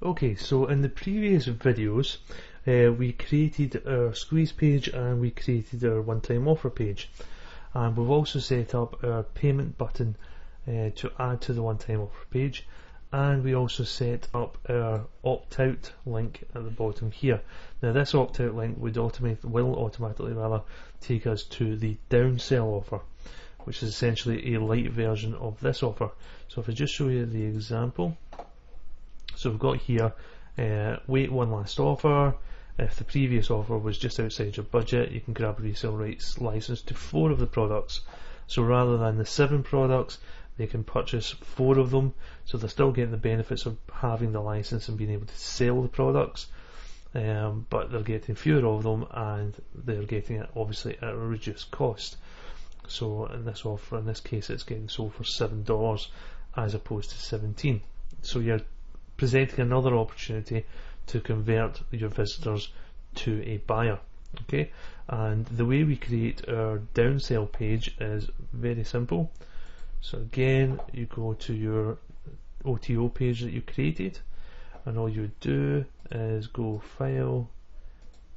Okay, so in the previous videos we created our squeeze page and we created our one-time offer page, and we've also set up our payment button to add to the one-time offer page, and we also set up our opt-out link at the bottom here. Now this opt-out link will automatically take us to the downsell offer, which is essentially a light version of this offer. So if I just show you the example, so we've got here, wait one last offer. If the previous offer was just outside your budget, you can grab a resale rights license to 4 of the products. So rather than the 7 products, they can purchase 4 of them, so they're still getting the benefits of having the license and being able to sell the products, but they're getting fewer of them and they're getting it obviously at a reduced cost. So in this offer, in this case, it's getting sold for $7 as opposed to 17. So you're presenting another opportunity to convert your visitors to a buyer. Okay, and the way we create our downsell page is very simple. So again, you go to your OTO page that you created, and all you do is go File,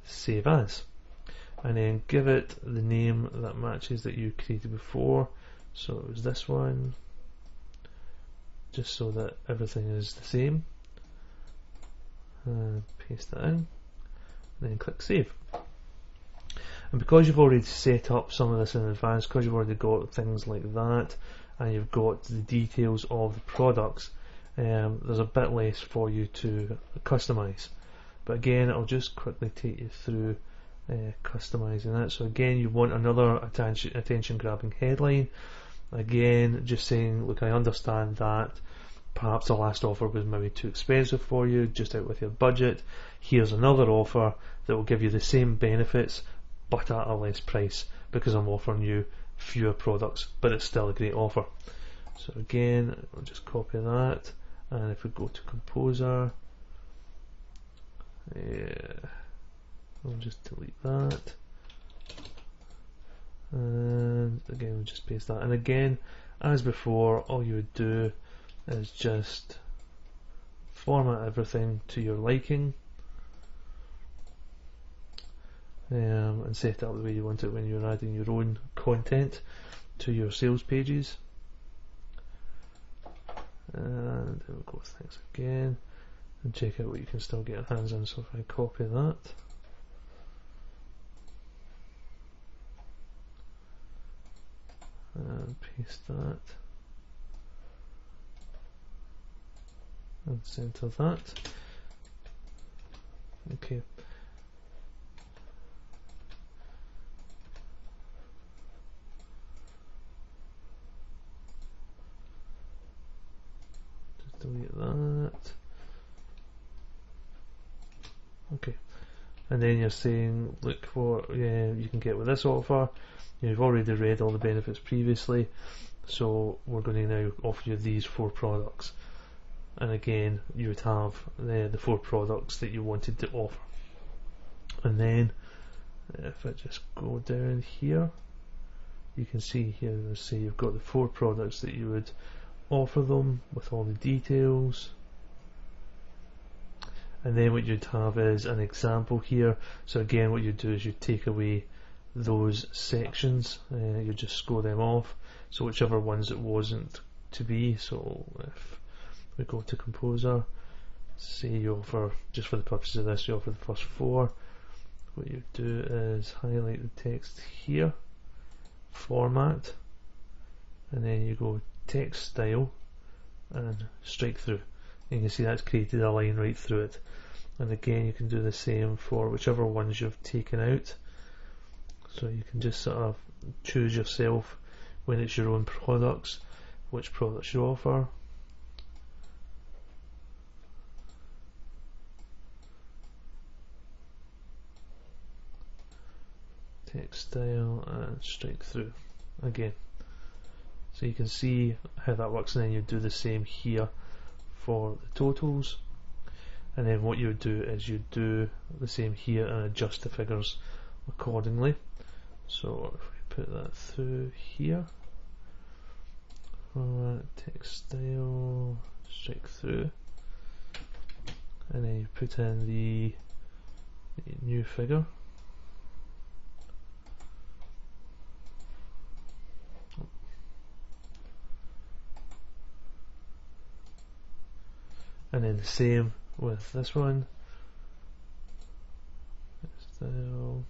Save As, and then give it the name that matches that you created before. So it was this one, just so that everything is the same. Paste that in, and then click Save. And because you've already set up some of this in advance, because you've already got things like that, and you've got the details of the products, there's a bit less for you to customize. But again, I'll just quickly take you through customizing that. So again, you want another attention grabbing headline. Again, just saying, look, I understand that perhaps the last offer was maybe too expensive for you, just out with your budget. Here's another offer that will give you the same benefits but at a less price, because I'm offering you fewer products, but it's still a great offer. So again, I'll just copy that, and if we go to Composer, I'll just delete that, and again we'll just paste that. And again, as before, all you would do is just format everything to your liking, and set it up the way you want it when you're adding your own content to your sales pages. And we'll go with things again and check out what you can still get your hands on. So if I copy that, and paste that, and center that. Okay. Just delete that. Okay. And then you're saying, look, what you can get with this offer. You've already read all the benefits previously, so we're going to now offer you these 4 products. And again, you would have the 4 products that you wanted to offer. And then if I just go down here, you can see here, let's say you've got the 4 products that you would offer them with all the details. And then what you'd have is an example here. So again, what you do is you take away those sections, you just score them off, so whichever ones it wasn't to be. So if we go to Composer, say you offer, just for the purposes of this, you offer the first 4. What you do is highlight the text here, format, and then you go text style and strike through. You can see that's created a line right through it. And again, you can do the same for whichever ones you've taken out. So you can just sort of choose yourself, when it's your own products, which products you offer. Text style and strike through again. So you can see how that works, and then you do the same here for the totals. And then what you would do is you do the same here and adjust the figures accordingly. So if we put that through here, text style, strike through, and then you put in the new figure. And then the same with this one. Style,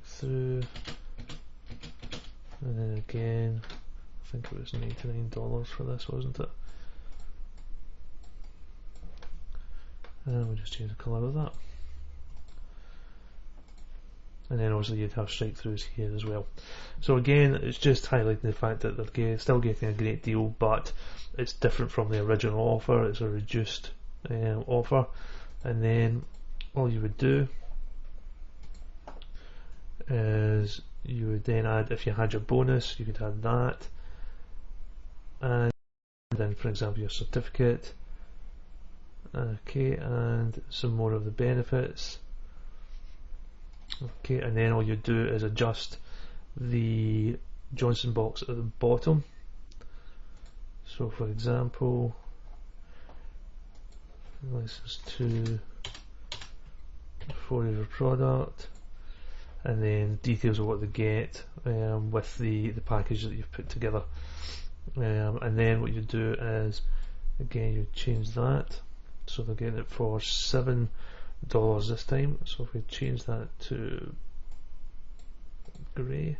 through, and then again, I think it was $99 for this, wasn't it? And we'll just change the colour of that. And then obviously you'd have strike throughs here as well. So again, it's just highlighting the fact that they're still getting a great deal, but it's different from the original offer. It's a reduced offer. And then all you would do is you would then add, if you had your bonus, you could add that, and then for example your certificate, okay, and some more of the benefits, okay, and then all you do is adjust the Johnson box at the bottom. So for example, license to for your product, and then details of what they get with the package that you've put together, and then what you do is again you change that, so they're getting it for $7 this time. So if we change that to grey,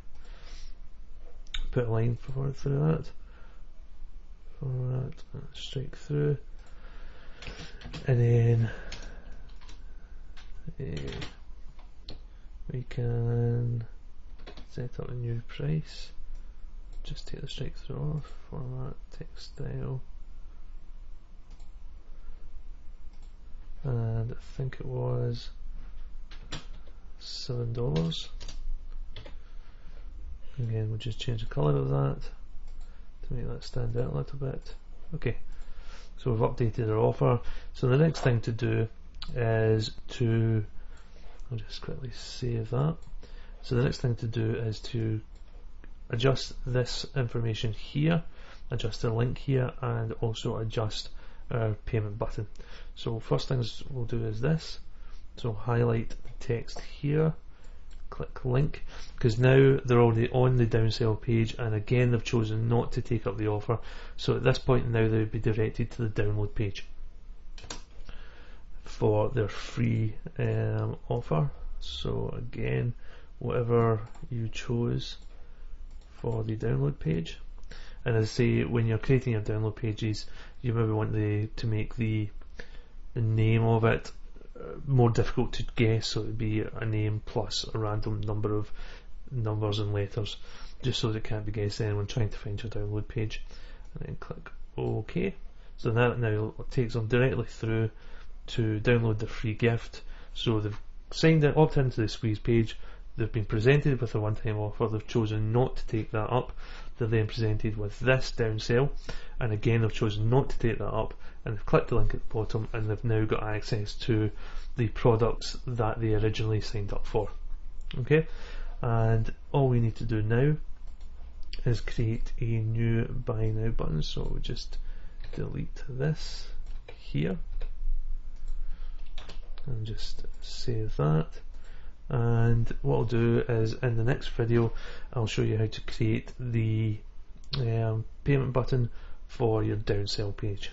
put a line through that, strike through, and then we can set up a new price. Just take the strike through off, format, text style, and I think it was $7. Again, we'll just change the colour of that to make that stand out a little bit. Okay, so we've updated our offer. So the next thing to do is to, I'll just quickly save that. So the next thing to do is to adjust this information here, adjust the link here, and also adjust our payment button. So first things we'll do is this. So highlight the text here, click link, because now they're already on the downsell page, and again they've chosen not to take up the offer. So at this point now they would be directed to the download page for their free offer. So again, whatever you chose for the download page, and as I say, when you're creating your download pages, you maybe want to make the name of it more difficult to guess, so it would be a name plus a random number of numbers and letters, just so that it can't be guessed anyone trying to find your download page. And then click OK. So that now takes them directly through to download the free gift. So they've signed in, opted into the squeeze page, they've been presented with a one-time offer, they've chosen not to take that up, they're then presented with this downsell, and again they've chosen not to take that up, and they've clicked the link at the bottom, and they've now got access to the products that they originally signed up for. Okay, and all we need to do now is create a new buy now button. So we just delete this here and just save that. And what I'll do is in the next video I'll show you how to create the payment button for your downsell page.